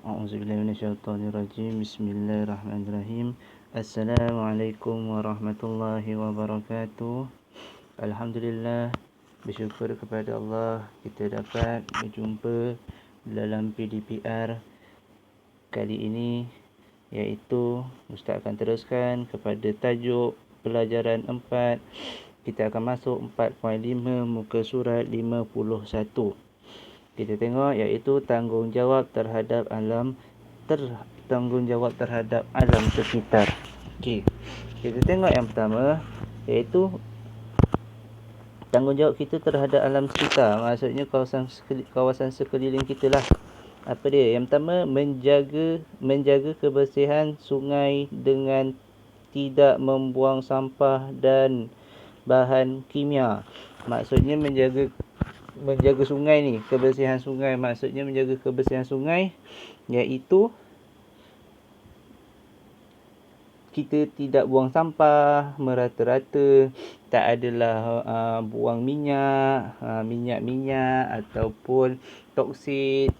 A'udzubillahi minasyaitonirrajim. Bismillahirrahmanirrahim. Assalamualaikum warahmatullahi wabarakatuh. Alhamdulillah, bersyukur kepada Allah kita dapat berjumpa dalam PDPR kali ini, iaitu Ustaz akan teruskan kepada tajuk pelajaran 4. Kita akan masuk 4.5 muka surat 51. Kita tengok iaitu tanggungjawab terhadap alam sekitar. Okey. Kita tengok yang pertama iaitu tanggungjawab kita terhadap alam sekitar. Maksudnya kawasan sekeliling kita lah. Apa dia? Yang pertama, menjaga kebersihan sungai dengan tidak membuang sampah dan bahan kimia. Maksudnya menjaga sungai ni, kebersihan sungai. Maksudnya menjaga kebersihan sungai iaitu kita tidak buang sampah merata-rata, tak adalah buang minyak ataupun toksin,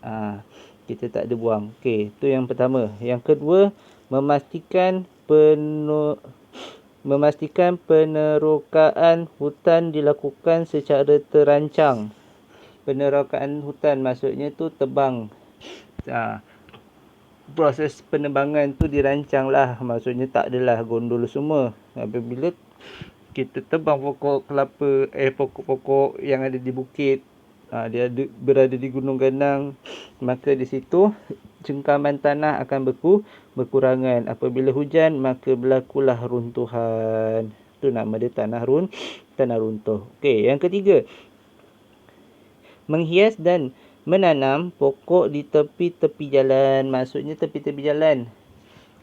kita tak ada buang. Okey, tu yang pertama. Yang kedua, memastikan penerokaan hutan dilakukan secara terancang. Penerokaan hutan maksudnya tu tebang. Proses penebangan tu dirancang lah. Maksudnya tak adalah gondol semua. Apabila kita tebang pokok kelapa, pokok-pokok yang ada di bukit, dia berada di Gunung Ganang, maka di situ cengkaman tanah akan berkurangan. Apabila hujan, maka berlakulah runtuhan. Itu nama dia tanah runtuh. Okey, yang ketiga, menghias dan menanam pokok di tepi-tepi jalan. Maksudnya tepi-tepi jalan,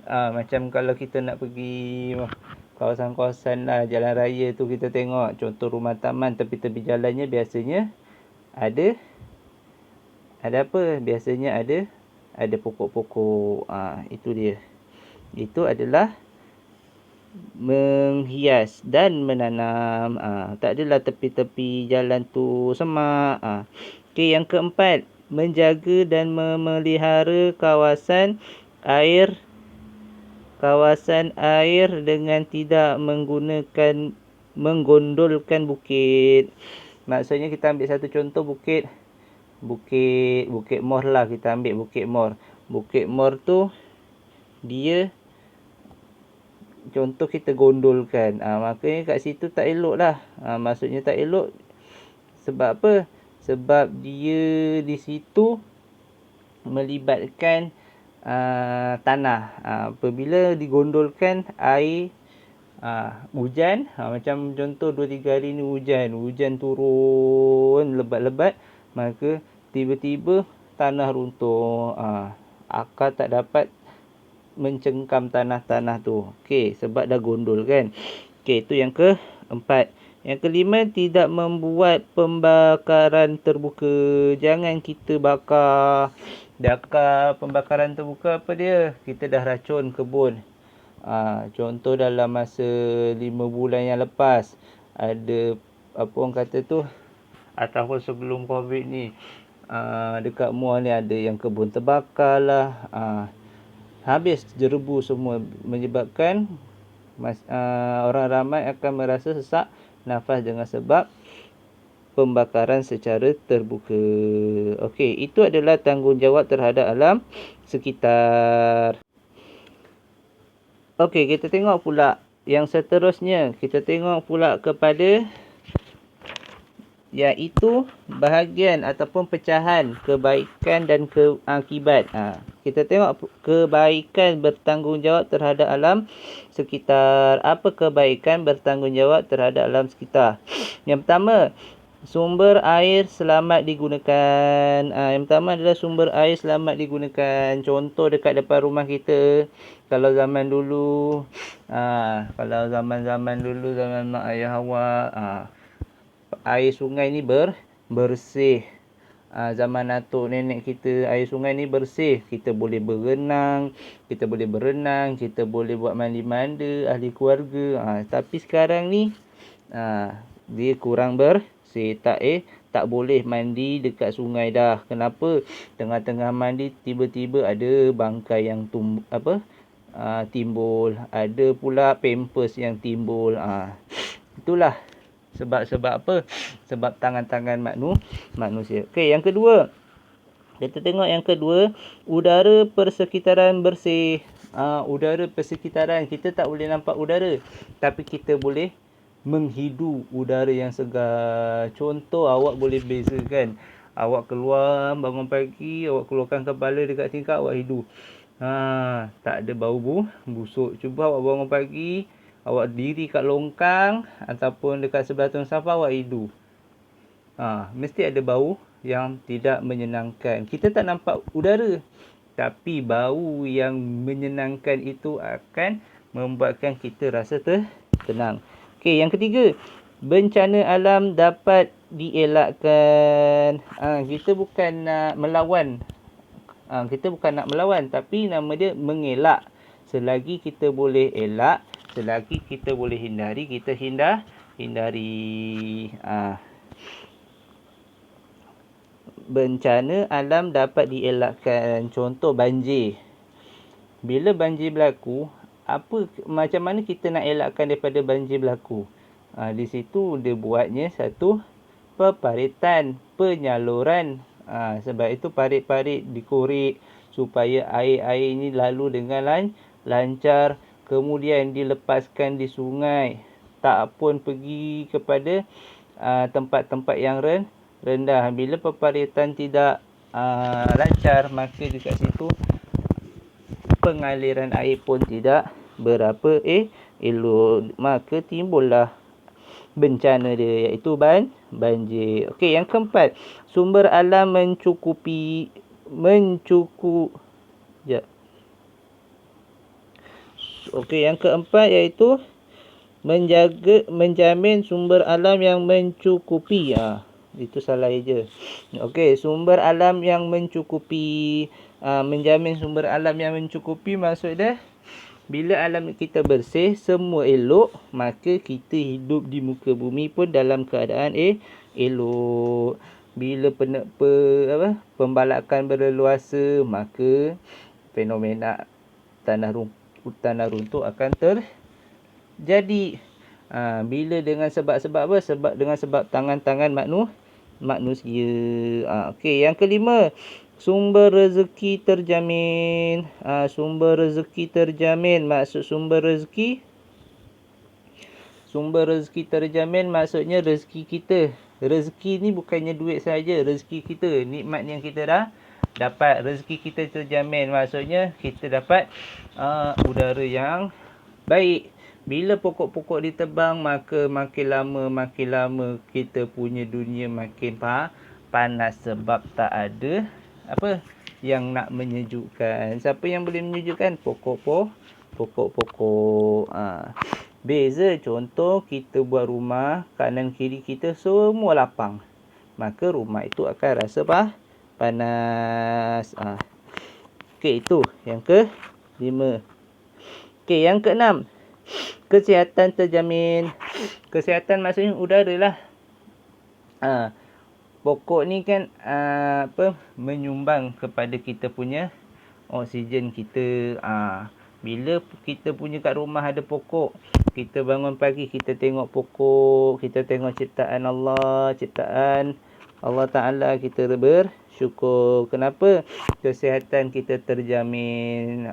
macam kalau kita nak pergi kawasan-kawasan lah, jalan raya tu, kita tengok contoh rumah taman, tepi-tepi jalannya biasanya ada apa? Biasanya ada pokok-pokok. Itu dia. Itu adalah menghias dan menanam. Tak adalah tepi-tepi jalan tu semak. Okey, yang keempat, menjaga dan memelihara kawasan air dengan tidak menggondolkan bukit. Maksudnya kita ambil satu contoh Bukit Mor lah. Kita ambil Bukit Mor. Bukit Mor tu dia contoh kita gondolkan. Makanya kat situ tak elok lah. Maksudnya tak elok sebab apa? Sebab dia di situ melibatkan tanah. Apabila digondolkan air hujan, macam contoh 2-3 hari ni hujan turun lebat-lebat, maka tiba-tiba tanah runtuh. Akar tak dapat mencengkam tanah-tanah tu. Okey, sebab dah gondol kan. Okey, itu yang keempat. Yang kelima, tidak membuat pembakaran terbuka. Jangan kita bakar. Pembakaran terbuka apa dia? Kita dah racun kebun. Contoh dalam masa 5 bulan yang lepas, ada apa orang kata tu, ataupun sebelum COVID ni, dekat Muar ni ada yang kebun terbakar lah. Habis jerebu semua, menyebabkan orang ramai akan merasa sesak nafas dengan sebab pembakaran secara terbuka. Okey, itu adalah tanggungjawab terhadap alam sekitar. Okey, kita tengok pula yang seterusnya. Kita tengok pula kepada iaitu bahagian ataupun pecahan kebaikan dan keakibat. Kita tengok kebaikan bertanggungjawab terhadap alam sekitar. Apa kebaikan bertanggungjawab terhadap alam sekitar? Yang pertama, sumber air selamat digunakan. Yang pertama adalah sumber air selamat digunakan. Contoh dekat depan rumah kita, kalau zaman dulu, zaman mak ayah awak, air sungai ni bersih. Zaman atuk nenek kita, air sungai ni bersih. Kita boleh berenang, kita boleh buat mandi-manda ahli keluarga. Tapi sekarang ni dia kurang bersih. tak boleh mandi dekat sungai dah. Kenapa? Tengah-tengah mandi tiba-tiba ada bangkai yang timbul, ada pula pampers yang timbul. Itulah sebab apa? Sebab tangan-tangan manusia. Okey, yang kedua. Kita tengok yang kedua, udara persekitaran bersih. Udara persekitaran, kita tak boleh nampak udara, tapi kita boleh menghidu udara yang segar. Contoh, awak boleh bezakan. Awak keluar bangun pagi, awak keluarkan kepala dekat tingkap, awak hidu. Tak ada bau busuk. Cuba awak bangun pagi, awak diri kat longkang ataupun dekat sebelah tong sampah, awak hidu. Mesti ada bau yang tidak menyenangkan. Kita tak nampak udara, tapi bau yang menyenangkan itu akan membuatkan kita rasa tenang. Okey, yang ketiga, bencana alam dapat dielakkan. Kita bukan nak melawan. Kita bukan nak melawan, tapi nama dia mengelak. Selagi kita boleh elak, selagi kita boleh hindari, kita hindari. Bencana alam dapat dielakkan. Contoh, banjir. Bila banjir berlaku, macam mana kita nak elakkan daripada banjir berlaku? Di situ dia buatnya satu peparitan, penyaluran. Sebab itu parit-parit dikorek supaya air-air ini lalu dengan lancar. Kemudian dilepaskan di sungai. Tak pun pergi kepada tempat-tempat yang rendah. Bila peparitan tidak lancar, maka dekat situ pengaliran air pun tidak berapa elok. Maka timbullah bencana dia, iaitu banjir. Okey, yang keempat, sumber alam Okey, yang keempat iaitu menjamin sumber alam yang mencukupi. Itu salah je. Okey, sumber alam yang mencukupi. Menjamin sumber alam yang mencukupi maksudnya, bila alam kita bersih, semua elok, maka kita hidup di muka bumi pun dalam keadaan elok. Bila pembalakan berleluasa, maka fenomena tanah runtuh akan terjadi. Bila dengan sebab-sebab apa? Dengan sebab tangan-tangan manusia. Okey, yang kelima, sumber rezeki terjamin. Sumber rezeki terjamin. Maksud sumber rezeki terjamin maksudnya rezeki kita. Rezeki ni bukannya duit saja, rezeki kita, nikmat yang kita dah dapat. Rezeki kita terjamin maksudnya kita dapat udara yang baik. Bila pokok-pokok ditebang, maka makin lama kita punya dunia makin panas, sebab tak ada yang nak menyejukkan. Siapa yang boleh menyejukkan? Pokok-pokok. Beza, contoh kita buat rumah, kanan kiri kita semua lapang, maka rumah itu akan rasa panas. Okey, itu yang ke-5. Okey, yang ke-6, kesihatan terjamin. Kesihatan maksudnya udara lah. Pokok ni kan menyumbang kepada kita punya oksigen kita. Bila kita punya kat rumah ada pokok, kita bangun pagi, kita tengok pokok, kita tengok ciptaan Allah Ta'ala, kita bersyukur. Kenapa? Kesihatan kita terjamin.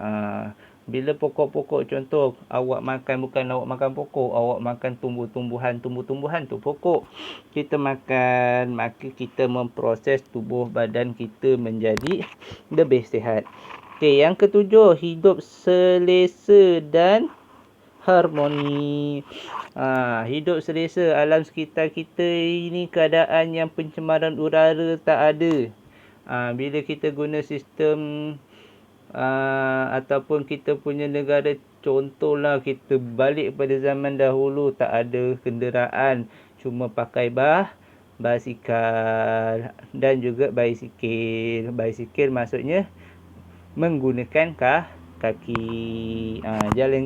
Bila pokok-pokok, contoh, awak makan, bukan awak makan pokok, awak makan tumbuh-tumbuhan tu pokok. Kita makan, maka kita memproses tubuh badan kita menjadi lebih sihat. Okey, yang ke-7, hidup selesa dan harmoni. Hidup selesa. Alam sekitar kita ini keadaan yang pencemaran udara tak ada. Bila kita guna sistem ataupun kita punya negara, contohlah kita balik pada zaman dahulu, tak ada kenderaan, cuma pakai basikal dan juga basikal. Basikal maksudnya menggunakan kaki. Jalan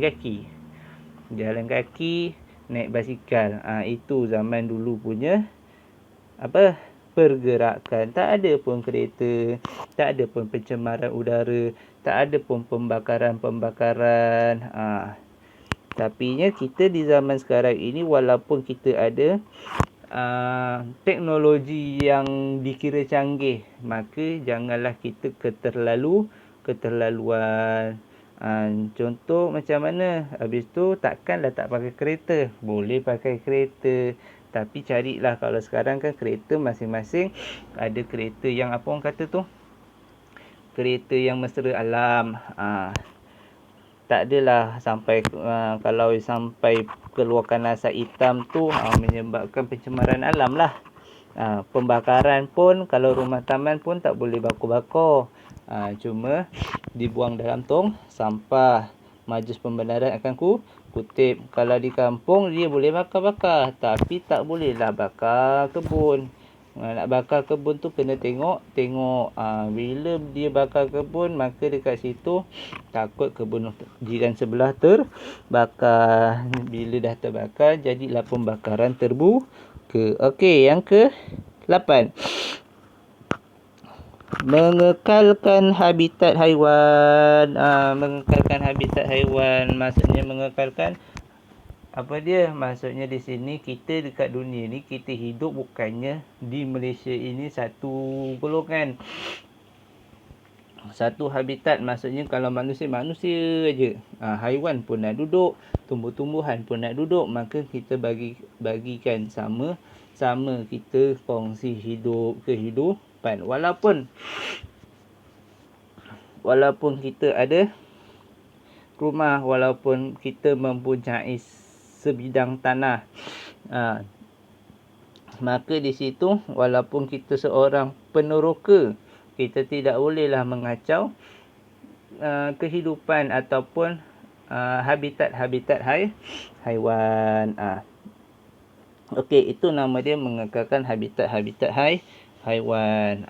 kaki, naik basikal. Itu zaman dulu punya pergerakan. Tak ada pun kereta, tak ada pun pencemaran udara, tak ada pun pembakaran-pembakaran. Tapinya kita di zaman sekarang ini, walaupun kita ada teknologi yang dikira canggih, maka janganlah kita keterlaluan. Contoh macam mana? Habis tu takkanlah tak pakai kereta. Boleh pakai kereta. Tapi carilah, kalau sekarang kan kereta masing-masing ada kereta yang apa orang kata tu? Kereta yang mesra alam. Tak adalah sampai kalau sampai keluarkan asap hitam tu menyebabkan pencemaran alam lah. Pembakaran pun, kalau rumah taman pun tak boleh bakar-bakar. Cuma dibuang dalam tong sampah. Majlis Pembenaran akan kutip. Kalau di kampung dia boleh bakar-bakar, tapi tak bolehlah bakar kebun. Nak bakar kebun tu kena tengok. Bila dia bakar kebun, maka dekat situ takut kebun jiran sebelah terbakar. Bila dah terbakar, jadilah pembakaran terbuka. Okey, yang ke-8. Mengekalkan habitat haiwan. Mengekalkan habitat haiwan maksudnya mengekalkan apa dia? Maksudnya di sini kita dekat dunia ni kita hidup bukannya di Malaysia ini satu golongan, satu habitat. Maksudnya kalau manusia aja. Haiwan pun nak duduk, tumbuh-tumbuhan pun nak duduk, maka kita bagikan sama kita kongsi kehidupan. Walaupun kita ada rumah, walaupun kita mempunyai sebidang tanah, maka di situ walaupun kita seorang peneroka, kita tidak bolehlah mengacau kehidupan ataupun habitat haiwan. Okey, itu nama dia mengekalkan habitat haiwan.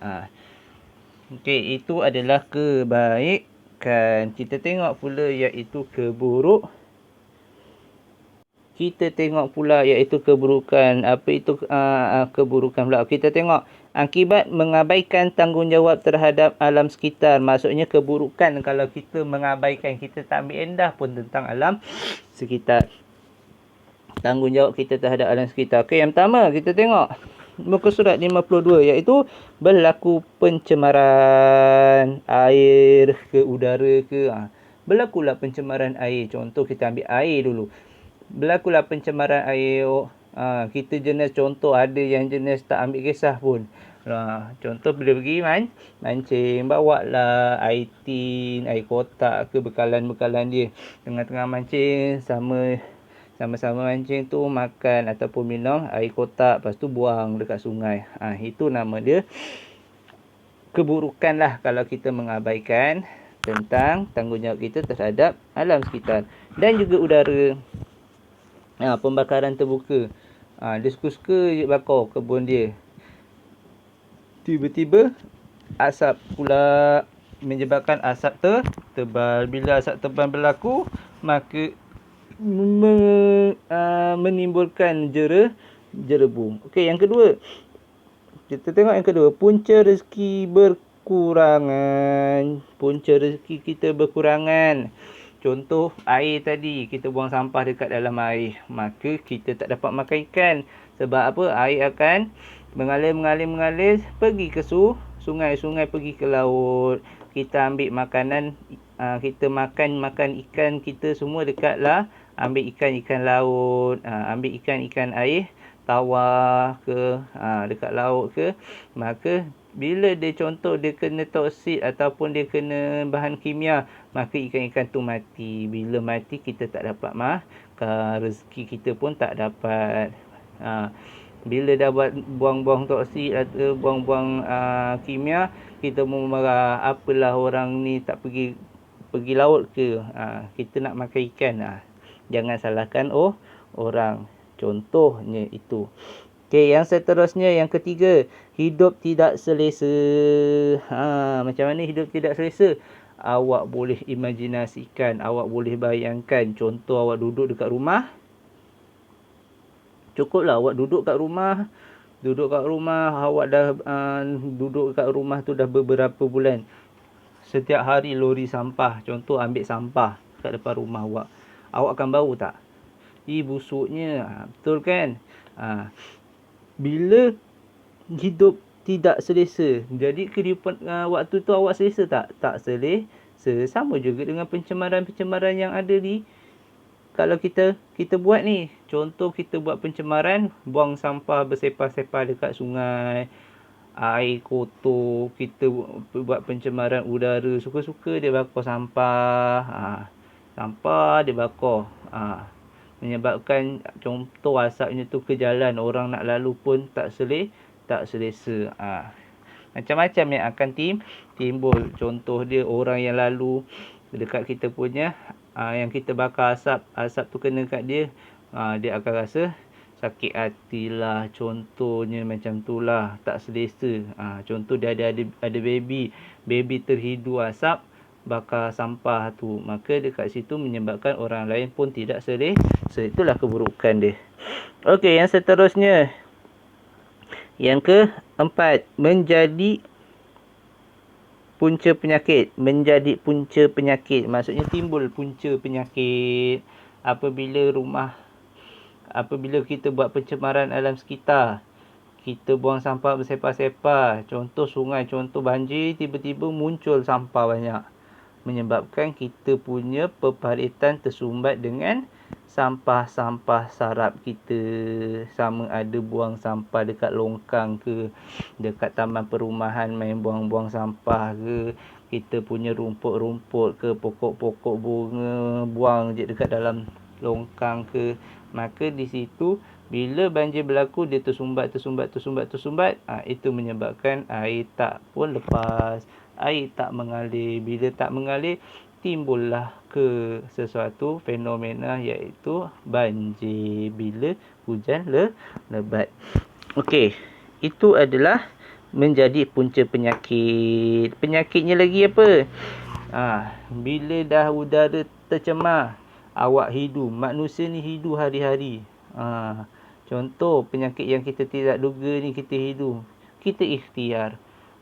Okey, itu adalah kebaikan. Kita tengok pula iaitu keburukan. Apa itu keburukan pula? Kita tengok akibat mengabaikan tanggungjawab terhadap alam sekitar. Maksudnya keburukan kalau kita mengabaikan, kita tak ambil endah pun tentang alam sekitar. Tanggungjawab kita terhadap alam sekitar. Okey, yang pertama kita tengok muka surat 52, iaitu berlaku pencemaran air ke udara ke. Berlakulah pencemaran air. Contoh kita ambil air dulu. Berlakulah pencemaran air. Kita jenis contoh, ada yang jenis tak ambil kisah pun. Contoh bila pergi mancing, bawa lah air tin, air kotak ke bekalan-bekalan dia. Tengah-tengah mancing, sama-sama mancing tu makan ataupun minum air kotak, lepas tu buang dekat sungai. Itu nama dia keburukan lah kalau kita mengabaikan tentang tanggungjawab kita terhadap alam sekitar. Dan juga udara. Pembakaran terbuka. Dia suka-suka je bakar kebun dia. Tiba-tiba asap pula menyebabkan asap tebal. Bila asap tebal berlaku, maka menimbulkan jerebu. Okey, yang kedua. Kita tengok yang kedua. Punca rezeki berkurangan. Punca rezeki kita berkurangan. Contoh air tadi, kita buang sampah dekat dalam air, maka kita tak dapat makan ikan. Sebab apa? Air akan mengalir pergi ke sungai, pergi ke laut. Kita ambil makanan, kita makan ikan kita semua dekatlah ambil ikan laut, ambil ikan air tawar ke, dekat laut ke. Maka bila dia contoh dia kena toksik ataupun dia kena bahan kimia, maka ikan-ikan tu mati. Bila mati, kita tak dapat makan, rezeki kita pun tak dapat. Bila dah buang-buang toksik atau buang-buang kimia, kita marah, apalah orang ni tak pergi laut ke. Kita nak makan ikan. Jangan salahkan orang. Contohnya itu. Okey, yang seterusnya, yang ketiga, hidup tidak selesa. Macam mana hidup tidak selesa? Awak boleh imajinasikan, awak boleh bayangkan. Contoh, awak duduk dekat rumah. Cukuplah awak duduk kat rumah, Duduk kat rumah, awak dah duduk kat rumah tu dah beberapa bulan. Setiap hari lori sampah, contoh ambil sampah kat depan rumah awak. Awak akan bau tak? Busuknya. Betul kan? Bila hidup tidak selesa, jadi kehidupan waktu tu awak selesa tak? Tak selesa. Sama juga dengan pencemaran-pencemaran yang ada di, kalau kita buat ni. Contoh kita buat pencemaran, buang sampah bersepah-sepah dekat sungai, air kotor, kita buat pencemaran udara, suka-suka dia bakar sampah. Sampah dia bakar. Menyebabkan contoh asapnya tu ke jalan, orang nak lalu pun tak selesa. Macam-macam yang akan timbul. Contoh dia, orang yang lalu dekat kita punya, yang kita bakar asap tu kena kat dia, dia akan rasa sakit hati lah. Contohnya macam tu lah, tak selesa. Contoh dia ada baby terhidu asap bakar sampah tu, maka dekat situ menyebabkan orang lain pun tidak selesa. Itulah keburukan dia. Okey, yang seterusnya, yang keempat, menjadi punca penyakit. Menjadi punca penyakit, maksudnya timbul punca penyakit apabila kita buat pencemaran alam sekitar. Kita buang sampah bersepah-sepah, contoh sungai, contoh banjir, tiba-tiba muncul sampah banyak, menyebabkan kita punya peparitan tersumbat dengan sampah-sampah sarap kita. Sama ada buang sampah dekat longkang ke, dekat taman perumahan main buang-buang sampah ke, kita punya rumput-rumput ke, pokok-pokok bunga, buang je dekat dalam longkang ke. Maka di situ bila banjir berlaku, dia tersumbat. Itu menyebabkan air tak pun lepas, air tak mengalir. Bila tak mengalir, timbullah ke sesuatu fenomena, iaitu banjir bila hujan lebat. Okey, itu adalah menjadi punca penyakit. Penyakitnya lagi apa? Bila dah udara tercemar, awak hidu, manusia ni hidu hari-hari. Contoh penyakit yang kita tidak duga ni kita hidu, kita ikhtiar.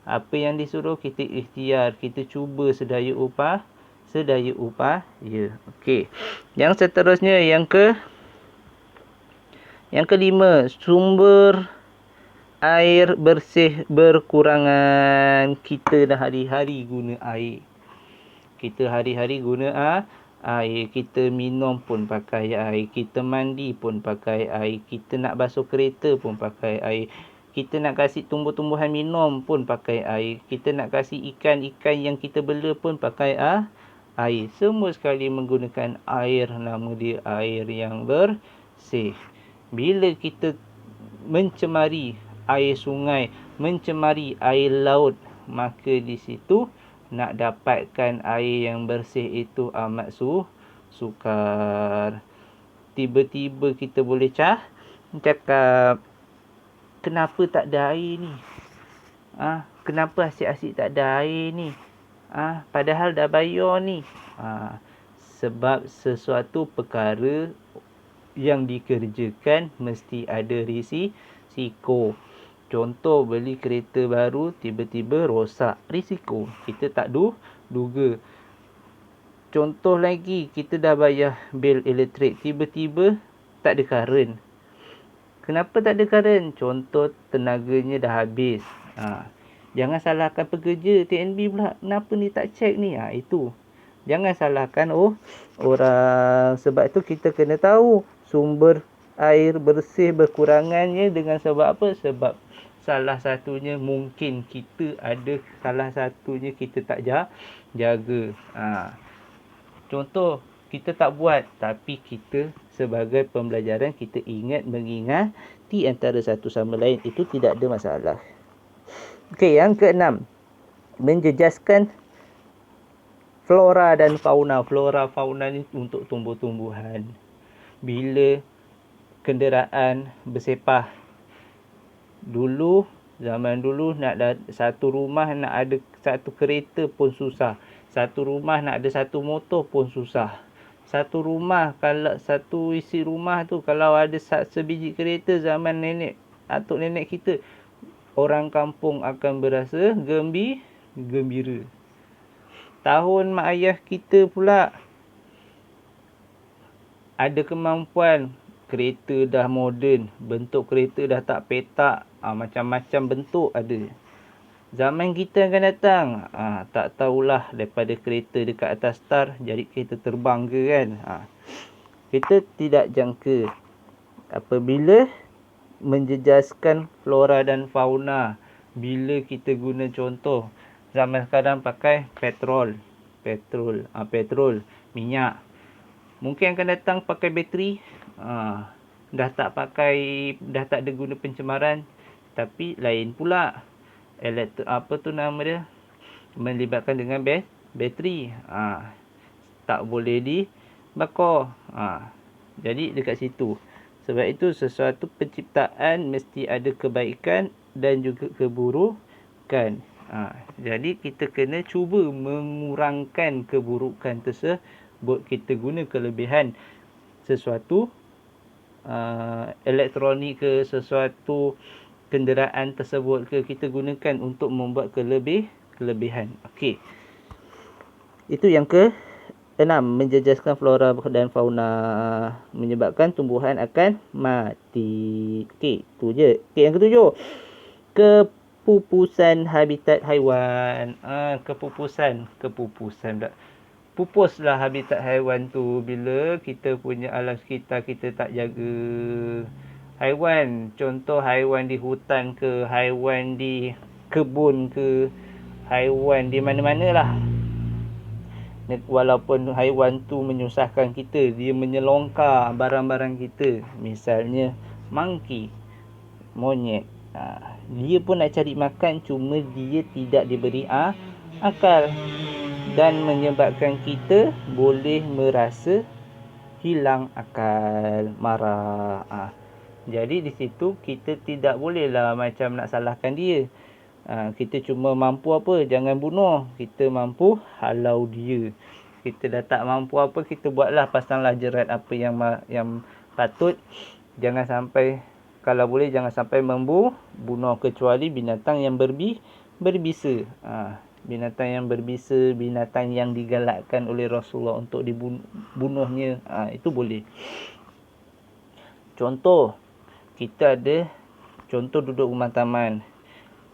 Apa yang disuruh kita ikhtiar, kita cuba sedaya upaya. Okey. Yang seterusnya, yang kelima, sumber air bersih berkurangan. Kita dah hari-hari guna air. Kita minum pun pakai air, kita mandi pun pakai air, kita nak basuh kereta pun pakai air, kita nak kasih tumbuh-tumbuhan minum pun pakai air, kita nak kasih ikan-ikan yang kita bela pun pakai air. Semua sekali menggunakan air, nama dia air yang bersih. Bila kita mencemari air sungai, mencemari air laut, maka di situ nak dapatkan air yang bersih itu amat sukar. Tiba-tiba kita boleh cakap, kenapa tak ada air ni? Kenapa asyik-asyik tak ada air ni? Padahal dah bayar ni. Sebab sesuatu perkara yang dikerjakan mesti ada risiko. Contoh, beli kereta baru, tiba-tiba rosak. Risiko. Kita tak duga. Contoh lagi, kita dah bayar bil elektrik, tiba-tiba tak ada karen. Kenapa tak ada karen? Contoh, tenaganya dah habis. Jangan salahkan pekerja TNB pula. Kenapa ni tak cek ni? Itu. Jangan salahkan orang. Sebab tu kita kena tahu sumber air bersih berkurangannya dengan sebab apa? Sebab salah satunya mungkin kita ada, salah satunya kita tak jaga. Contoh, kita tak buat, tapi kita sebagai pembelajaran, kita mengingati antara satu sama lain. Itu tidak ada masalah. Okey, yang keenam, menjejaskan flora dan fauna. Flora fauna ni untuk tumbuh-tumbuhan. Bila kenderaan bersepah, zaman dulu nak satu rumah nak ada satu kereta pun susah. Satu rumah nak ada satu motor pun susah. Satu rumah, kalau satu isi rumah tu, kalau ada sebiji kereta zaman nenek atuk nenek kita, orang kampung akan berasa gembira. Tahun mak ayah kita pula ada kemampuan, kereta dah moden, bentuk kereta dah tak petak, macam-macam bentuk ada. Zaman kita akan datang, tak tahulah daripada kereta dekat atas star jadi kereta terbang ke kan. Kita tidak jangka apabila menjejaskan flora dan fauna. Bila kita guna contoh, zaman sekarang pakai petrol, minyak. Mungkin akan datang pakai bateri, dah tak ada guna pencemaran. Tapi lain pula, melibatkan dengan bateri, tak boleh dibakar. Jadi dekat situ. Sebab itu sesuatu penciptaan mesti ada kebaikan dan juga keburukan. Jadi kita kena cuba mengurangkan keburukan tersebut. Kita guna kelebihan sesuatu elektronik ke, sesuatu kenderaan tersebut ke, kita gunakan untuk membuat kelebihan. Okey. Itu yang ke-6, menjejaskan flora dan fauna, menyebabkan tumbuhan akan mati. Okey, tu je. Okey, yang ke-7, kepupusan habitat haiwan. Kepupusan pula. Pupuslah habitat haiwan tu bila kita punya alam sekitar kita tak jaga. Haiwan, contoh haiwan di hutan ke, haiwan di kebun ke, haiwan di mana-mana lah. Walaupun haiwan tu menyusahkan kita, dia menyelongkar barang-barang kita. Misalnya monkey, monyet. Dia pun nak cari makan, cuma dia tidak diberi akal. Dan menyebabkan kita boleh merasa hilang akal, marah. Jadi di situ kita tidak bolehlah macam nak salahkan dia. Kita cuma mampu apa? Jangan bunuh. Kita mampu halau dia. Kita dah tak mampu apa, kita buatlah, pasanglah jerat apa yang patut. Jangan sampai, kalau boleh jangan sampai membunuh, kecuali binatang yang berbisa. Binatang yang berbisa, binatang yang digalakkan oleh Rasulullah untuk dibunuhnya, itu boleh. Contoh, kita ada contoh duduk rumah taman,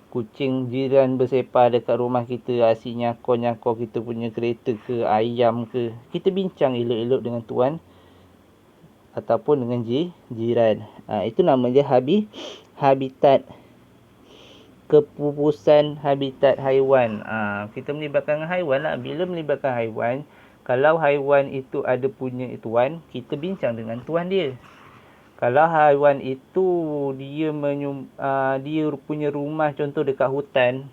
kucing jiran bersepah dekat rumah kita, asyik nyakor kita punya kereta ke, ayam ke. Kita bincang elok-elok dengan tuan ataupun dengan jiran. Itu nama dia habitat. Kepupusan habitat haiwan. Kita melibatkan haiwan lah. Bila melibatkan haiwan, kalau haiwan itu ada punya tuan, kita bincang dengan tuan dia. Kalau haiwan itu dia punya rumah contoh dekat hutan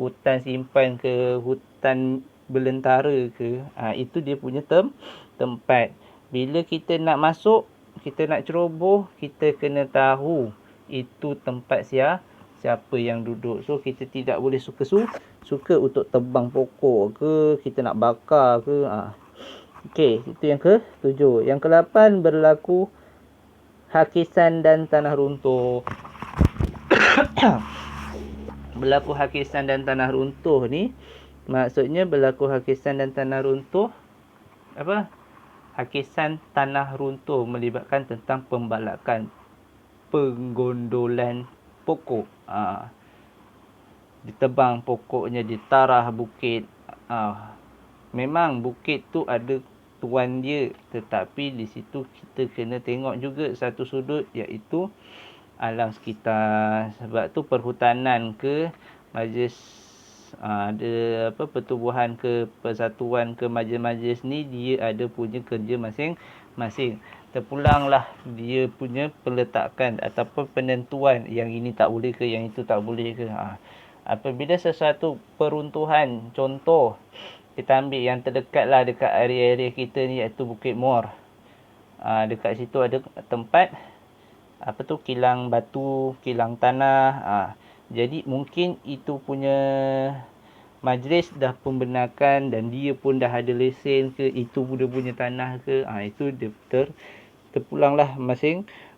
hutan simpan ke, hutan belantara ke, itu dia punya tempat. Bila kita nak masuk, kita nak ceroboh, kita kena tahu itu tempat siapa yang duduk. So kita tidak boleh suka untuk tebang pokok ke, kita nak bakar ke. Okey, itu yang ke-7. Yang ke-8, berlaku hakisan dan tanah runtuh. Berlaku hakisan dan tanah runtuh ni, maksudnya berlaku hakisan dan tanah runtuh apa? Hakisan tanah runtuh melibatkan tentang pembalakan, penggondolan pokok. Ditebang pokoknya, ditarah bukit. Memang bukit tu ada tuan dia, tetapi di situ kita kena tengok juga satu sudut, iaitu alam sekitar. Sebab tu perhutanan ke, majlis ada pertubuhan ke, persatuan ke, majlis-majlis ni dia ada punya kerja masing-masing. Terpulanglah dia punya peletakan ataupun penentuan, yang ini tak boleh ke, yang itu tak boleh ke. Apabila sesuatu peruntuhan, contoh kita ambil yang terdekat lah dekat area-area kita ni, iaitu Bukit Mor. Dekat situ ada tempat kilang batu, kilang tanah. Jadi mungkin itu punya majlis dah pembenarkan dan dia pun dah ada lesen ke, itu dia punya tanah ke. Itu dia terpulanglah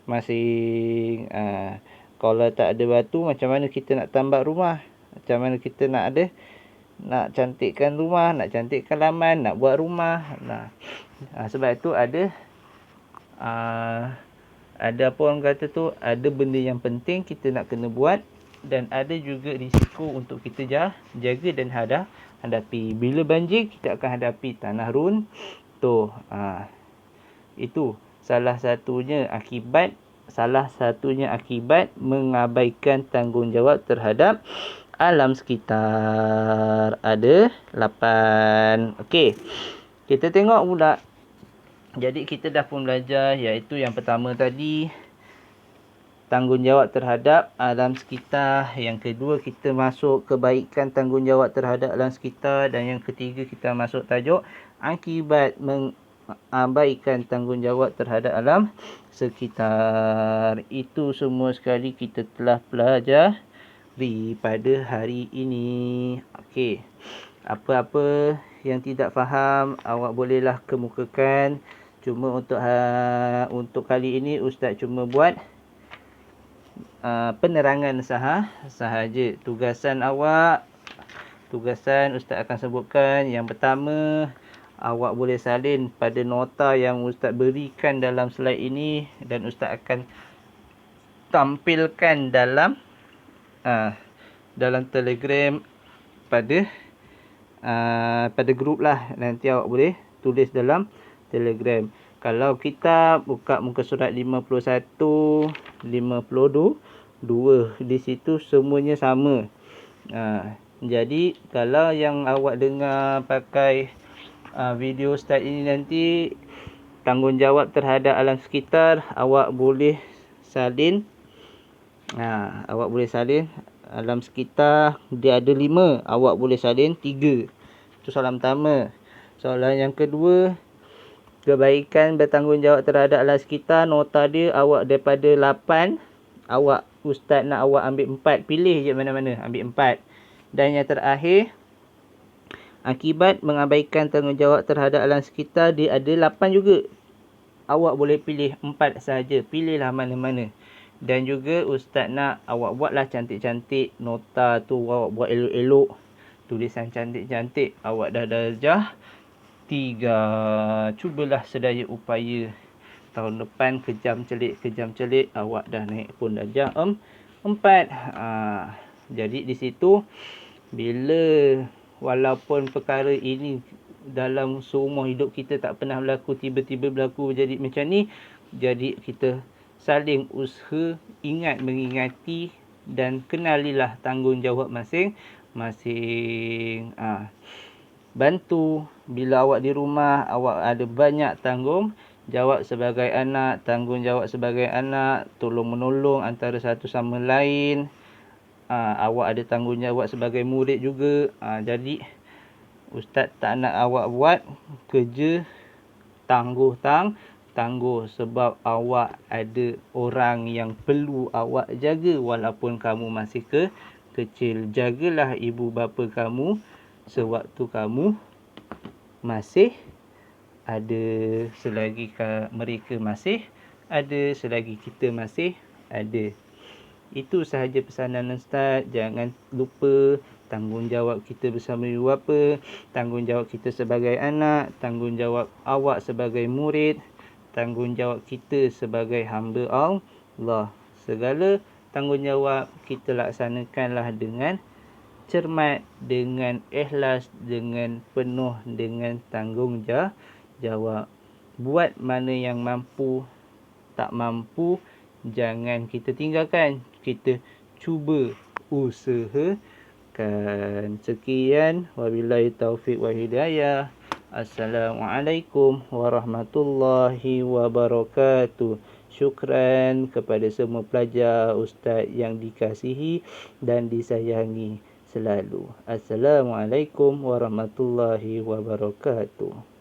masing. Kalau tak ada batu, macam mana kita nak tambak rumah? Macam mana kita nak cantikkan rumah, nak cantikkan laman, nak buat rumah. Sebab itu ada apa orang kata tu, ada benda yang penting kita nak kena buat, dan ada juga risiko untuk kita jaga dan hadapi. Bila banjir, kita akan hadapi tanah runtuh. Itu salah satunya akibat mengabaikan tanggungjawab terhadap alam sekitar. Ada 8. Okey, kita tengok pula. Jadi kita dah pun belajar, iaitu yang pertama tadi, tanggungjawab terhadap alam sekitar. Yang kedua, kita masuk kebaikan tanggungjawab terhadap alam sekitar. Dan yang ketiga, kita masuk tajuk akibat mengabaikan tanggungjawab terhadap alam sekitar. Itu semua sekali kita telah pelajari pada hari ini. Okey, apa-apa yang tidak faham, awak bolehlah kemukakan. Cuma untuk kali ini Ustaz cuma buat penerangan sahaja. Tugasan Ustaz akan sebutkan. Yang pertama, awak boleh salin pada nota yang Ustaz berikan dalam slide ini, dan Ustaz akan tampilkan dalam Telegram pada grup lah. Nanti awak boleh tulis dalam Telegram. Kalau kita buka muka surat 51, 52, di situ semuanya sama. Jadi kalau yang awak dengar pakai video Ustaz ini nanti, tanggungjawab terhadap alam sekitar, awak boleh salin. Alam sekitar dia ada 5, awak boleh salin 3. Itu soalan pertama. Soalan yang kedua, kebaikan bertanggungjawab terhadap alam sekitar, nota dia awak daripada 8, Ustaz nak awak ambil 4. Pilih je mana-mana, ambil 4. Dan yang terakhir, akibat mengabaikan tanggungjawab terhadap alam sekitar, dia ada 8 juga. Awak boleh pilih 4 sahaja. Pilihlah mana-mana. Dan juga Ustaz nak awak buatlah cantik-cantik. Nota tu awak buat elok-elok. Tulisan cantik-cantik. Awak dah darjah 3. Cubalah sedaya upaya. Tahun depan kejam celik awak dah naik pun darjah 4. Jadi di situ, bila walaupun perkara ini dalam seumur hidup kita tak pernah berlaku, tiba-tiba berlaku jadi macam ni, jadi kita saling usaha mengingati dan kenalilah tanggungjawab masing-masing. Bantu bila awak di rumah, awak ada banyak tanggungjawab sebagai anak, tolong menolong antara satu sama lain. Awak ada tanggungjawab sebagai murid juga. Jadi Ustaz tak nak awak buat kerja tangguh, sebab awak ada orang yang perlu awak jaga walaupun kamu masih kecil. Jagalah ibu bapa kamu sewaktu kamu masih ada, selagi mereka masih ada, selagi kita masih ada. Itu sahaja pesanan Ustaz. Jangan lupa tanggungjawab kita bersama ibu bapa, tanggungjawab kita sebagai anak, tanggungjawab awak sebagai murid, tanggungjawab kita sebagai hamba Allah. Segala tanggungjawab kita laksanakanlah dengan cermat, dengan ikhlas, dengan penuh dengan tanggungjawab. Buat mana yang mampu, tak mampu jangan kita tinggalkan. Kita cuba usahakan. Sekian, wabillahi taufiq wa hidayah. Assalamualaikum warahmatullahi wabarakatuh. Syukran kepada semua pelajar, ustaz yang dikasihi dan disayangi selalu. Assalamualaikum warahmatullahi wabarakatuh.